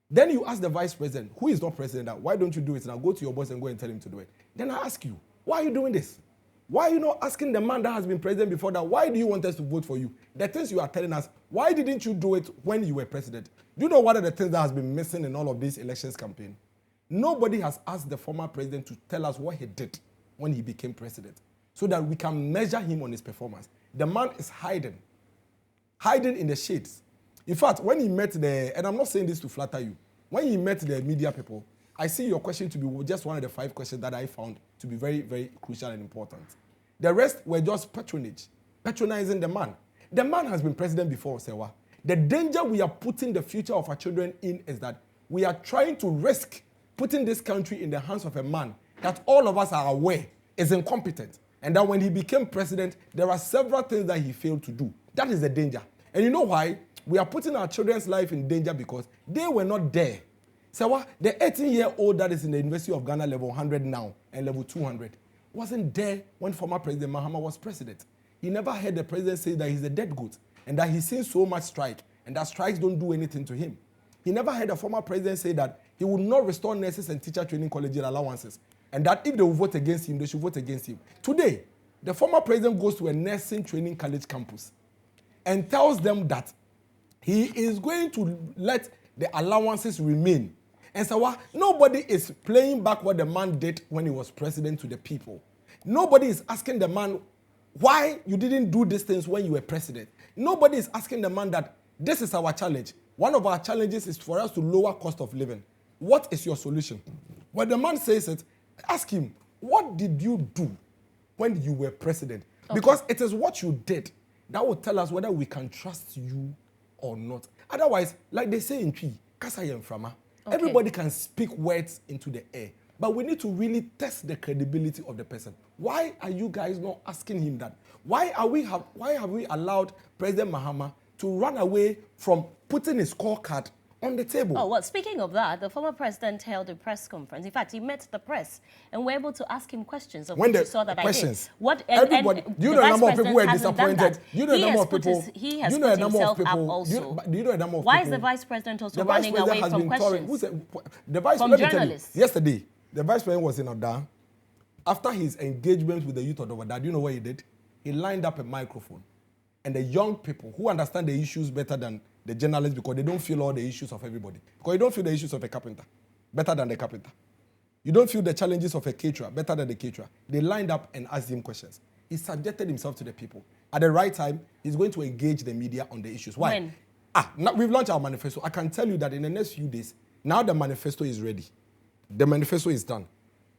Then you ask the vice president, who is not president, that why don't you do it? Now go to your boss and go and tell him to do it. Then I ask you, why are you doing this? Why are you not asking the man that has been president before that, why do you want us to vote for you? The things you are telling us, why didn't you do it when you were president? Do you know what are the things that has been missing in all of these elections campaign? Nobody has asked the former president to tell us what he did when he became president so that we can measure him on his performance. The man is hiding in the shades. In fact, when he met and I'm not saying this to flatter you, when he met the media people, I see your question to be just one of the 5 questions that I found to be very, very crucial and important. The rest were just patronizing the man. The man has been president before, Serwaa. The danger we are putting the future of our children in is that we are trying to risk putting this country in the hands of a man that all of us are aware is incompetent. And that when he became president, there are several things that he failed to do. That is the danger. And you know why? We are putting our children's life in danger because they were not there. So the 18-year-old that is in the University of Ghana level 100 now and level 200 wasn't there when former President Mahama was president. He never heard the president say that he's a dead goat and that he's seen so much strike and that strikes don't do anything to him. He never heard the former president say that he would not restore nurses and teacher training colleges allowances and that if they will vote against him, they should vote against him. Today, the former president goes to a nursing training college campus and tells them that he is going to let the allowances remain. And so nobody is playing back what the man did when he was president to the people. Nobody is asking the man why you didn't do these things when you were president. Nobody is asking the man that this is our challenge. One of our challenges is for us to lower cost of living. What is your solution? When the man says it, ask him, what did you do when you were president? Okay. Because it is what you did that will tell us whether we can trust you or not. Otherwise, like they say in Twi, Kasa Yemframa, everybody can speak words into the air. But we need to really test the credibility of the person. Why are you guys not asking him that? Why have we allowed President Mahama to run away from putting his scorecard on the table? Oh, well, speaking of that, the former president held a press conference. In fact, he met the press and were able to ask him questions of which you saw that questions. I did. Everybody, do you know the number of people who were disappointed? Do you know the number of people? He has put himself up also. Do you know the number of people? Why is the vice president also running away from questions? The vice from president, journalists. Yesterday, the vice president was in Oda. After his engagement with the youth of Oda, do you know what he did? He lined up a microphone. And the young people who understand the issues better than the journalists because they don't feel all the issues of everybody. Because you don't feel the issues of a carpenter better than the carpenter. You don't feel the challenges of a caterer better than the caterer. They lined up and asked him questions. He subjected himself to the people. At the right time, he's going to engage the media on the issues. Why? When? Now we've launched our manifesto. I can tell you that in the next few days, now the manifesto is ready. The manifesto is done.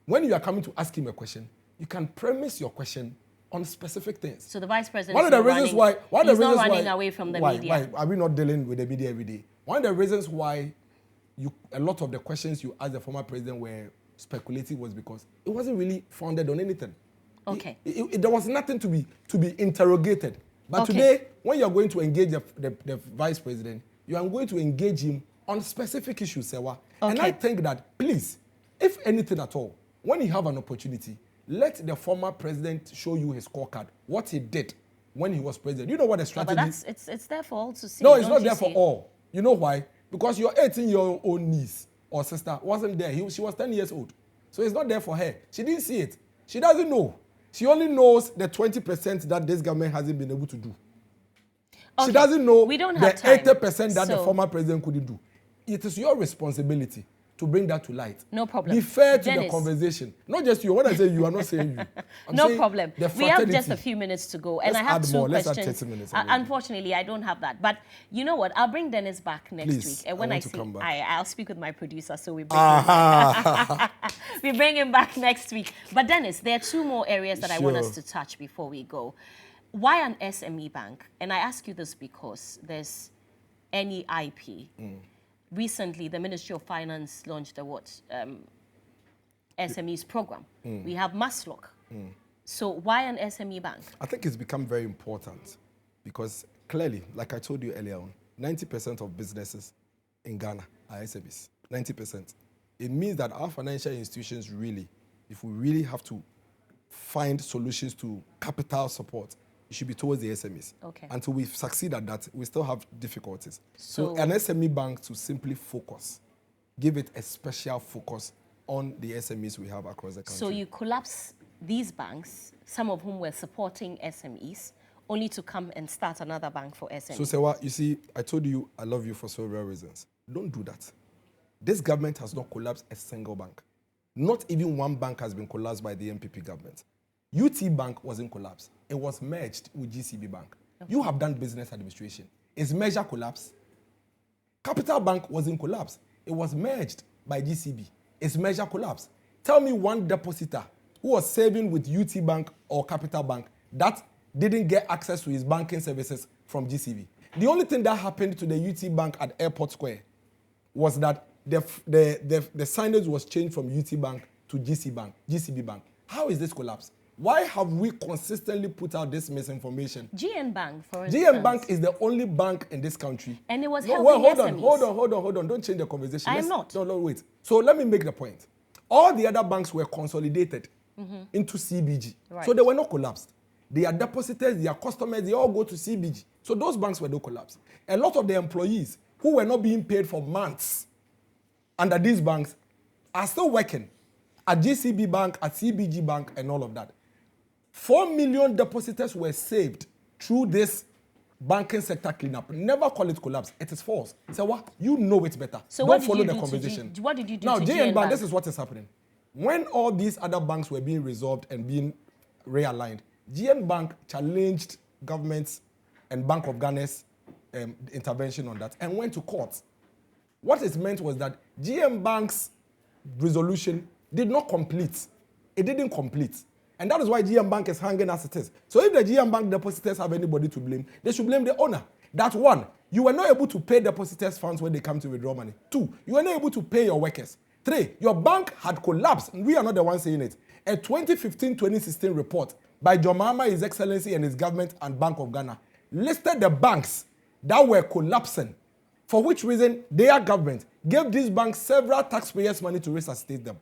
When you are coming to ask him a question, you can premise your question on specific things. So the vice president one of the reasons why he's not running away from the media. Why are we not dealing with the media every day? One of the reasons why a lot of the questions you asked the former president were speculative was because it wasn't really founded on anything. Okay. There was nothing to be interrogated. But today, when you are going to engage the vice president, you are going to engage him on specific issues, Serwaa. Okay. And I think that, please, if anything at all, when you have an opportunity, let the former president show you his scorecard, what he did when he was president. You know what the strategy is? But it's there for all to see. No, it's not there for all. You know why? Because your 18-year-old niece or sister wasn't there. She was 10 years old. So it's not there for her. She didn't see it. She doesn't know. She only knows the 20% that this government hasn't been able to do. Okay. She doesn't know we don't the have time. 80% that the former president couldn't do. It is your responsibility to bring that to light. No problem. Be fair to Dennis. the conversation. Not just you. When I say you, I'm not saying you. I'm no saying problem. We have just a few minutes to go. And I have two questions. Let's add 30 minutes. Unfortunately, I don't have that. But you know what? I'll bring Dennis back next week. And when I see, I'll speak with my producer. So we bring, him back. We bring him back next week. But Dennis, there are two more areas that I want us to touch before we go. Why an SME bank? And I ask you this because there's NEIP. Recently, the Ministry of Finance launched a SMEs program. We have Maslock. So why an SME bank? I think it's become very important because clearly, like I told you earlier on, 90% of businesses in Ghana are SMEs. 90%. It means that our financial institutions really, if we really have to find solutions to capital support, it should be towards the SMEs. Okay. Until we succeed at that, we still have difficulties. So an SME bank to simply focus, give it a special focus on the SMEs we have across the country. So you collapse these banks, some of whom were supporting SMEs, only to come and start another bank for SMEs. So Serwaa, you see, I told you I love you for several reasons. Don't do that. This government has not collapsed a single bank. Not even one bank has been collapsed by the NPP government. UT Bank wasn't collapsed. It was merged with GCB Bank. Okay. You have done business administration. Is merger collapse? Capital Bank wasn't collapsed. It was merged by GCB. Is merger collapse? Tell me one depositor who was saving with UT Bank or Capital Bank that didn't get access to his banking services from GCB. The only thing that happened to the UT Bank at Airport Square was that the signage was changed from UT Bank to GCB Bank. How is this collapse? Why have we consistently put out this misinformation? GHOne Bank, for instance. GHOne Bank is the only bank in this country. And it was helping SMEs. Hold on. Don't change the conversation. I am not. No, wait. So let me make the point. All the other banks were consolidated into CBG. Right. So they were not collapsed. Their depositors, their customers, they all go to CBG. So those banks were not collapsed. A lot of the employees who were not being paid for months under these banks are still working at GCB Bank, at CBG Bank, and all of that. 4 million depositors were saved through this banking sector cleanup. Never call it collapse. It is false. So what? You know it better. So don't follow the conversation. What did you do now, to GHOne Bank? This is what is happening. When all these other banks were being resolved and being realigned, GHOne Bank challenged governments and Bank of Ghana's intervention on that and went to court. What it meant was that GHOne Bank's resolution did not complete. It didn't complete. And that is why GHOne Bank is hanging as it is. So if the GHOne Bank depositors have anybody to blame, they should blame the owner. That one, you were not able to pay depositors funds when they come to withdraw money. 2, you were not able to pay your workers. 3, your bank had collapsed. We are not the ones saying it. A 2015-2016 report by John Mahama, His Excellency, and his government and Bank of Ghana listed the banks that were collapsing, for which reason their government gave these banks several taxpayers' money to resuscitate them.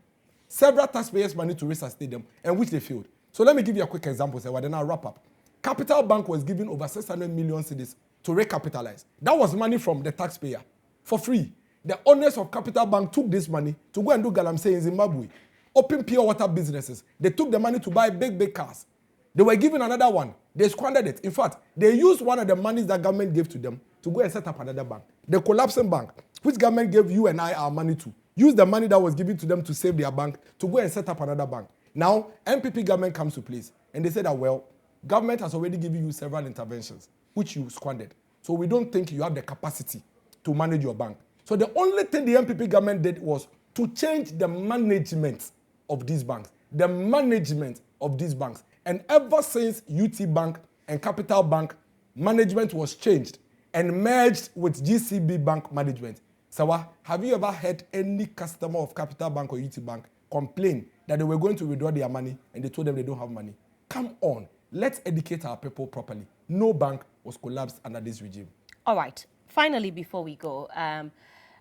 Several taxpayers' money to resuscitate them, and which they failed. So let me give you a quick example, sir, then I'll wrap up. Capital Bank was given over 600 million cedis to recapitalize. That was money from the taxpayer for free. The owners of Capital Bank took this money to go and do galamsey in Zimbabwe, open pure water businesses. They took the money to buy big cars. They were given another one. They squandered it. In fact, they used one of the monies that government gave to them to go and set up another bank. The collapsing bank, which government gave you and I our money to, use the money that was given to them to save their bank to go and set up another bank. Now, NPP government comes to place, and they say that, well, government has already given you several interventions, which you squandered. So we don't think you have the capacity to manage your bank. So the only thing the NPP government did was to change the management of these banks. The management of these banks. And ever since UT Bank and Capital Bank, management was changed and merged with GCB Bank management. Serwaa, have you ever heard any customer of Capital Bank or UT Bank complain that they were going to withdraw their money and they told them they don't have money? Come on, let's educate our people properly. No bank was collapsed under this regime. All right. Finally, before we go,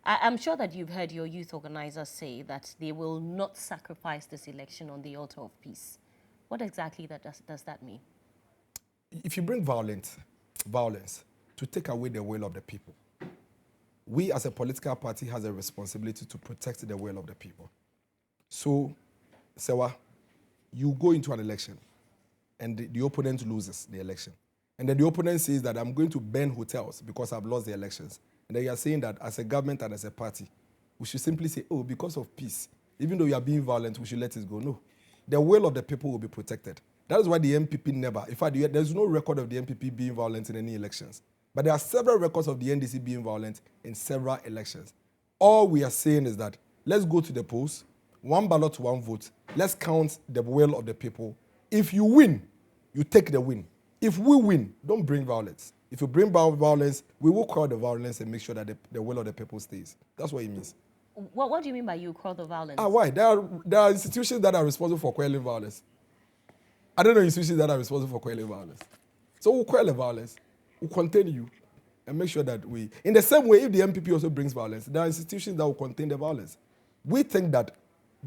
I'm sure that you've heard your youth organizers say that they will not sacrifice this election on the altar of peace. What exactly does that mean? If you bring violence to take away the will of the people, we as a political party has a responsibility to protect the will of the people. So, Serwaa, you go into an election. and the opponent loses the election. And then the opponent says that I'm going to burn hotels because I've lost the elections. And then you are saying that as a government and as a party, we should simply say, oh, because of peace, even though you are being violent, we should let it go. No. The will of the people will be protected. That is why the NPP never, in fact, there's no record of the NPP being violent in any elections. But there are several records of the NDC being violent in several elections. All we are saying is that let's go to the polls, one ballot, one vote. Let's count the will of the people. If you win, you take the win. If we win, don't bring violence. If you bring violence, we will quell the violence and make sure that the will of the people stays. That's what it means. What do you mean by you quell the violence? Why? There are institutions that are responsible for quelling violence. I don't know institutions that are responsible for quelling violence. So we'll quell the violence, we'll contain you, and make sure that we... In the same way, if the NPP also brings violence, there are institutions that will contain the violence. We think that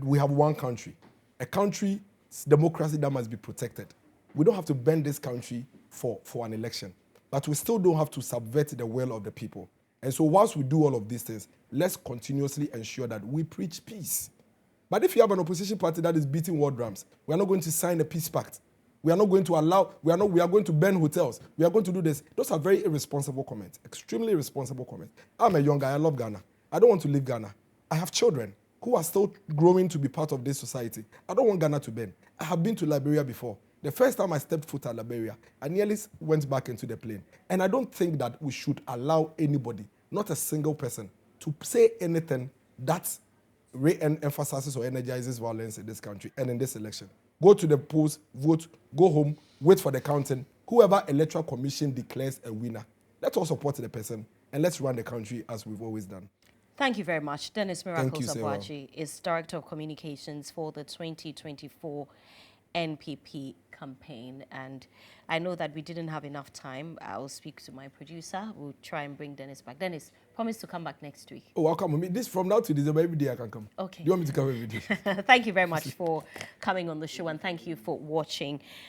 we have one country, a country's democracy that must be protected. We don't have to bend this country for an election, but we still don't have to subvert the will of the people. And so whilst we do all of these things, let's continuously ensure that we preach peace. But if you have an opposition party that is beating war drums, we are not going to sign a peace pact. We are not going to allow, we are going to burn hotels. We are going to do this. Those are very irresponsible comments, extremely irresponsible comments. I'm a young guy, I love Ghana. I don't want to leave Ghana. I have children who are still growing to be part of this society. I don't want Ghana to burn. I have been to Liberia before. The first time I stepped foot at Liberia, I nearly went back into the plane. And I don't think that we should allow anybody, not a single person, to say anything that re-emphasizes or energizes violence in this country and in this election. Go to the polls, vote, go home, wait for the counting. Whoever Electoral Commission declares a winner, let's all support the person and let's run the country as we've always done. Thank you very much. Dennis Miracles Aboagye is Director of Communications for the 2024 NPP campaign. And I know that we didn't have enough time. I'll speak to my producer. We'll try and bring Dennis back. Dennis, promise to come back next week. Oh, I'll come. This from now to December, every day I can come. Okay. Do you want me to come every day? Thank you very much for coming on the show, and thank you for watching.